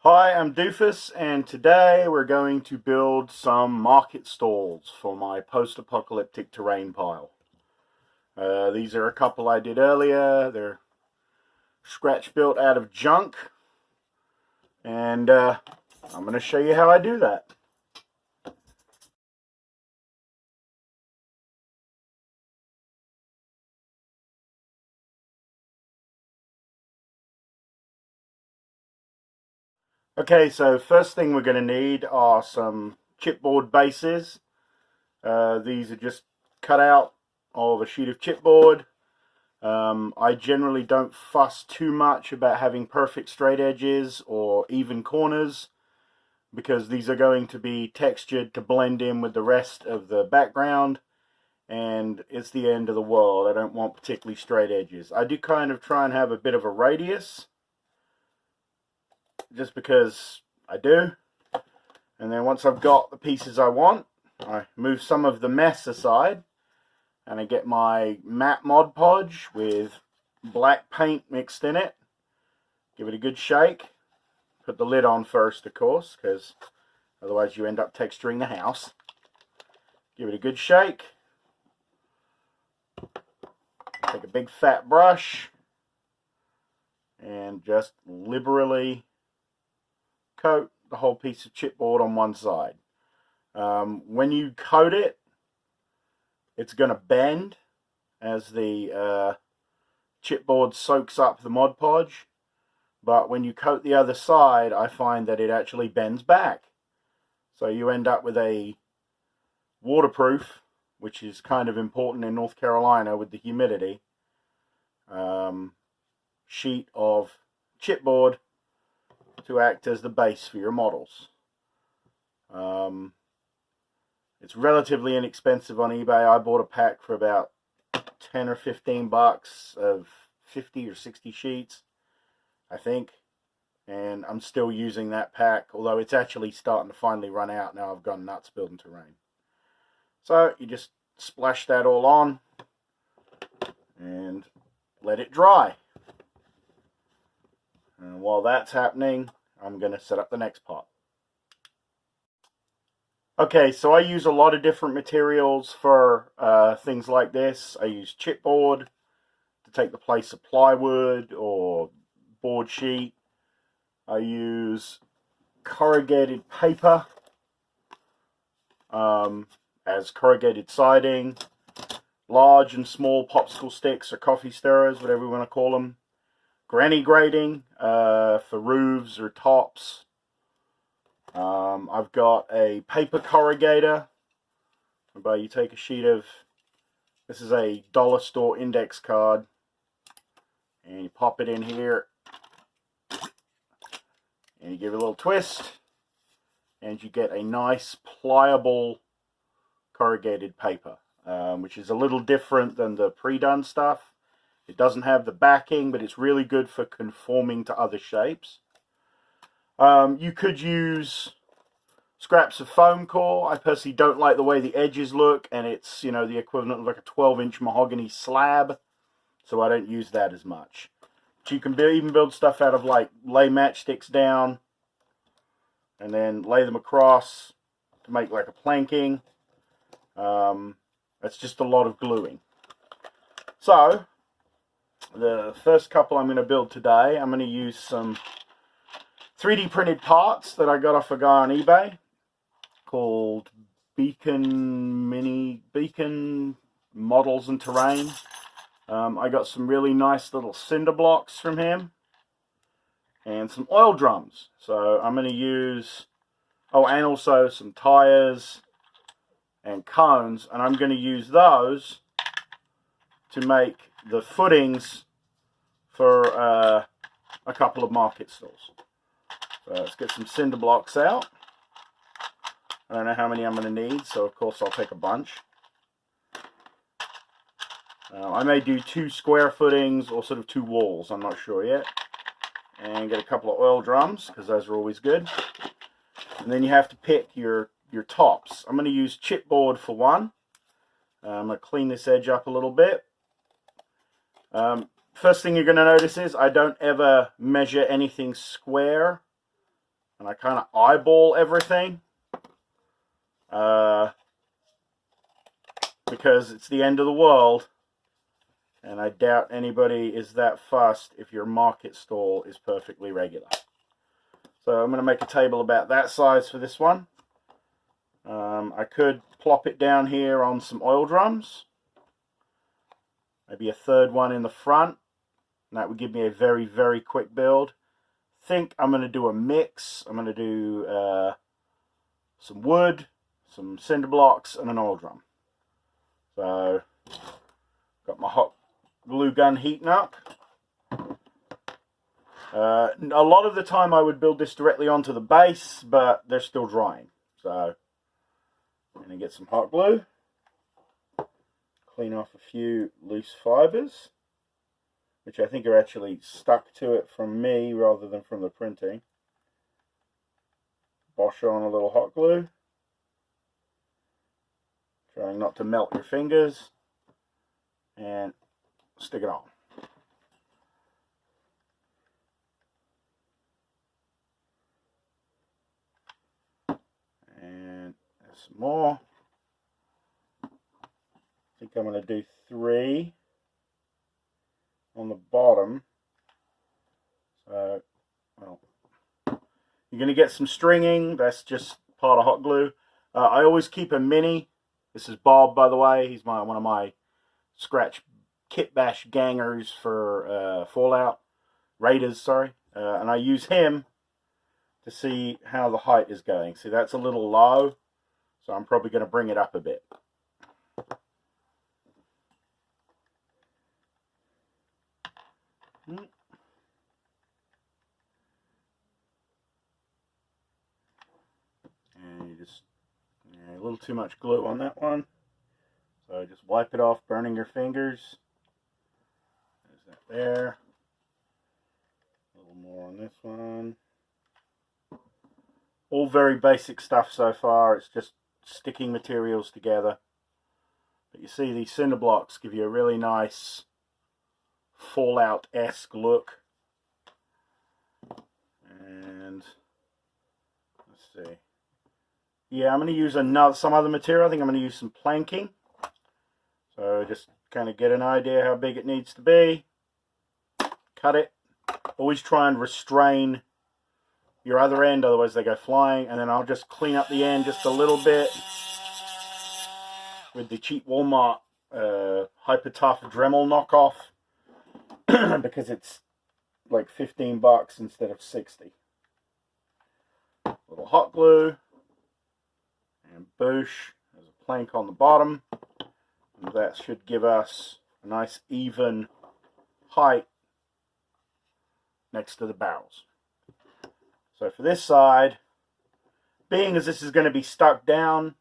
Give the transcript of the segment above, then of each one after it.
Hi, I'm Doofus, and today we're going to build some market stalls for my post-apocalyptic terrain pile. These are a couple I did earlier. They're scratch built out of junk, and I'm going to show you how I do that. Okay, so first thing we're going to need are some chipboard bases. These are just cut out of a sheet of chipboard. I generally don't fuss too much about having perfect straight edges or even corners, because these are going to be textured to blend in with the rest of the background, and it's the end of the world. I don't want particularly straight edges. I do kind of try and have a bit of a radius, just because I do. And then once I've got the pieces I want, I move some of the mess aside, and I get my matte Mod Podge with black paint mixed in it. Give it a good shake. Put the lid on first, of course, because otherwise you end up texturing the house. Give it a good shake. Take a big fat brush and just liberally coat the whole piece of chipboard on one side. When you coat it, it's going to bend as the chipboard soaks up the Mod Podge. But when you coat the other side, I find that it actually bends back. So you end up with a waterproof, which is kind of important in North Carolina with the humidity, sheet of chipboard to act as the base for your models. It's relatively inexpensive on eBay. I bought a pack for about 10 or 15 bucks of 50 or 60 sheets, I think. And I'm still using that pack, although it's actually starting to finally run out now. I've gone nuts building terrain. So you just splash that all on and let it dry. And while that's happening, I'm going to set up the next pot. Okay, so I use a lot of different materials for things like this. I use chipboard to take the place of plywood or board sheet. I use corrugated paper as corrugated siding, large and small popsicle sticks or coffee stirrers, whatever you want to call them. Granny grating for roofs or tops. I've got a paper corrugator, whereby you take a sheet of, this is a dollar store index card, and you pop it in here, and you give it a little twist, and you get a nice pliable corrugated paper, which is a little different than the pre-done stuff. It doesn't have the backing, but it's really good for conforming to other shapes. You could use scraps of foam core. I personally don't like the way the edges look, and it's, you know, the equivalent of like a 12-inch mahogany slab, so I don't use that as much. But you can even build stuff out of, like, lay matchsticks down and then lay them across to make like a planking. That's just a lot of gluing. So the first couple I'm going to build today, I'm going to use some 3D printed parts that I got off a guy on eBay called Beacon Models and Terrain. I got some really nice little cinder blocks from him and some oil drums. So I'm going to use, oh, and also some tires and cones, and I'm going to use those to make the footings for a couple of market stalls. So let's get some cinder blocks out. I don't know how many I'm going to need, so of course I'll take a bunch. I may do 2 square footings or sort of 2 walls, I'm not sure yet. And get a couple of oil drums, because those are always good. And then you have to pick your tops. I'm going to use chipboard for one. I'm going to clean this edge up a little bit. First thing you're going to notice is I don't ever measure anything square and I kind of eyeball everything because it's the end of the world, and I doubt anybody is that fussed if your market stall is perfectly regular. So I'm going to make a table about that size for this one. I could plop it down here on some oil drums, maybe a third one in the front, and that would give me a very, very quick build. I think I'm going to do a mix. I'm going to do some wood, some cinder blocks, and an oil drum. So, got my hot glue gun heating up. A lot of the time I would build this directly onto the base, but they're still drying. So, I'm going to get some hot glue, clean off a few loose fibers, which I think are actually stuck to it from me rather than from the printing. Wash on a little hot glue, trying not to melt your fingers, and stick it on. And there's some more. I think I'm going to do 3 on the bottom. So, well, you're going to get some stringing. That's just part of hot glue. I always keep a mini. This is Bob, by the way. He's one of my scratch kit bash gangers for Fallout. Raiders, sorry. And I use him to see how the height is going. See, that's a little low, so I'm probably going to bring it up a bit. And you just, a little too much glue on that one. So just wipe it off, burning your fingers. There's that there. A little more on this one. All very basic stuff so far. It's just sticking materials together. But you see, these cinder blocks give you a really nice Fallout-esque look. And let's see. Yeah, I'm going to use some other material. I think I'm going to use some planking. So just kind of get an idea how big it needs to be. Cut it. Always try and restrain your other end, otherwise they go flying. And then I'll just clean up the end just a little bit with the cheap Walmart Hyper Tough Dremel knockoff because it's like 15 bucks instead of 60. A little hot glue, and boosh, there's a plank on the bottom, and that should give us a nice even height next to the barrels. So for this side, being as this is going to be stuck down,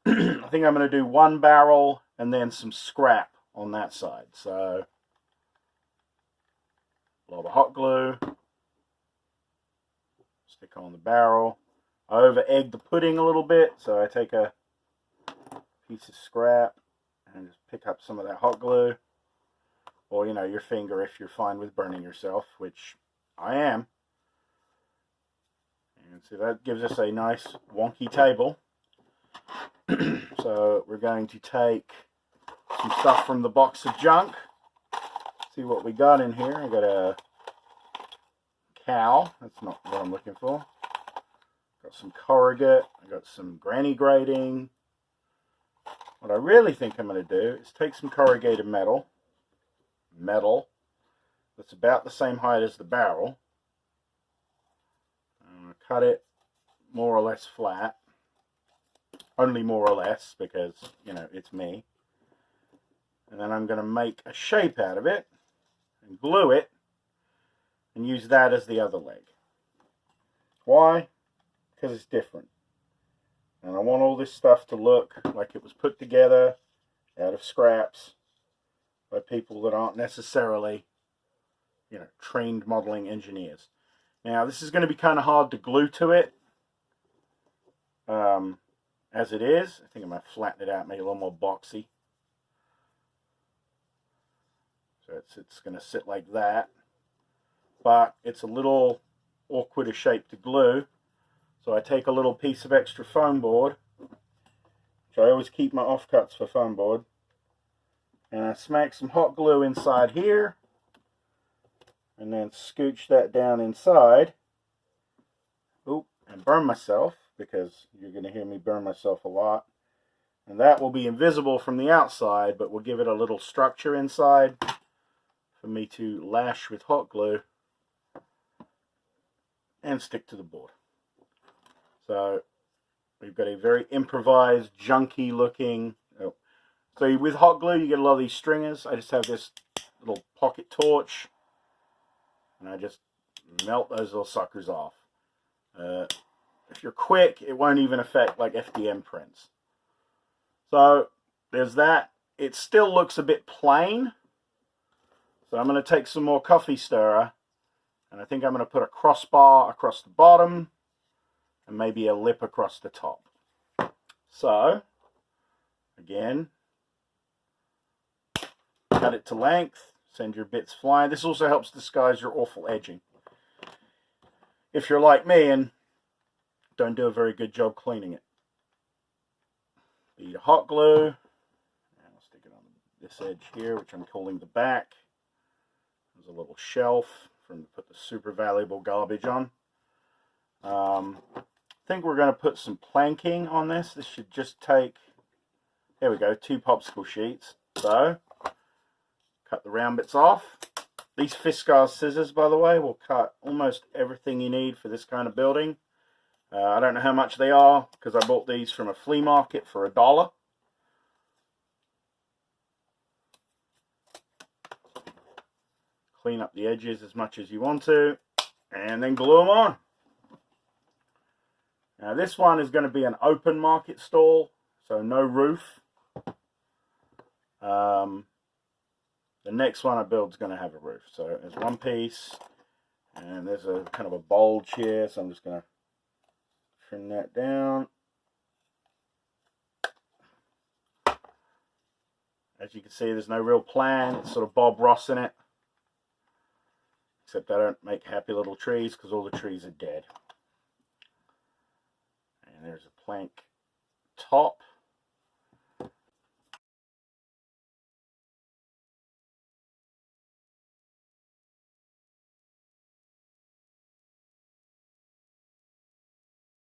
I think I'm going to do 1 barrel and then some scrap on that side. So a lot of hot glue, stick on the barrel. I over-egg the pudding a little bit, so I take a piece of scrap and just pick up some of that hot glue. Or, you know, your finger if you're fine with burning yourself, which I am. And so that gives us a nice wonky table. So we're going to take some stuff from the box of junk. See what we got in here. I got a cow. That's not what I'm looking for. Got some corrugate. I got some granny grating. What I really think I'm going to do is take some corrugated metal that's about the same height as the barrel. I'm going to cut it more or less flat. Only more or less because, you know, it's me. And then I'm going to make a shape out of it and glue it and use that as the other leg. Why? Because it's different. And I want all this stuff to look like it was put together out of scraps by people that aren't necessarily, you know, trained modeling engineers. Now, this is going to be kind of hard to glue to it as it is. I think I'm going to flatten it out, make it a little more boxy. So it's going to sit like that. But it's a little awkward a shape to glue. So I take a little piece of extra foam board, which I always keep my offcuts for foam board, and I smack some hot glue inside here, and then scooch that down inside. Oop, and burn myself, because you're going to hear me burn myself a lot. And that will be invisible from the outside, but will give it a little structure inside for me to lash with hot glue and stick to the board. So we've got a very improvised, junky looking. So with hot glue, you get a lot of these stringers. I just have this little pocket torch, and I just melt those little suckers off. If you're quick, it won't even affect like FDM prints. So there's that. It still looks a bit plain. So I'm going to take some more coffee stirrer, and I think I'm going to put a crossbar across the bottom and maybe a lip across the top. So again, cut it to length, send your bits flying. This also helps disguise your awful edging. If you're like me and don't do a very good job cleaning it. The hot glue, and I'll stick it on this edge here, which I'm calling the back. There's a little shelf to put the super valuable garbage on. I think we're going to put some planking on this. This should just take, there we go, 2 popsicle sheets. So, cut the round bits off. These Fiskars scissors, by the way, will cut almost everything you need for this kind of building. I don't know how much they are, because I bought these from a flea market for $1. Clean up the edges as much as you want to, and then glue them on. Now this one is going to be an open market stall, so no roof. The next one I build is going to have a roof. So there's one piece, and there's a kind of a bulge here, so I'm just going to trim that down. As you can see, there's no real plan. It's sort of Bob Ross in it. Except I don't make happy little trees because all the trees are dead. And there's a plank top.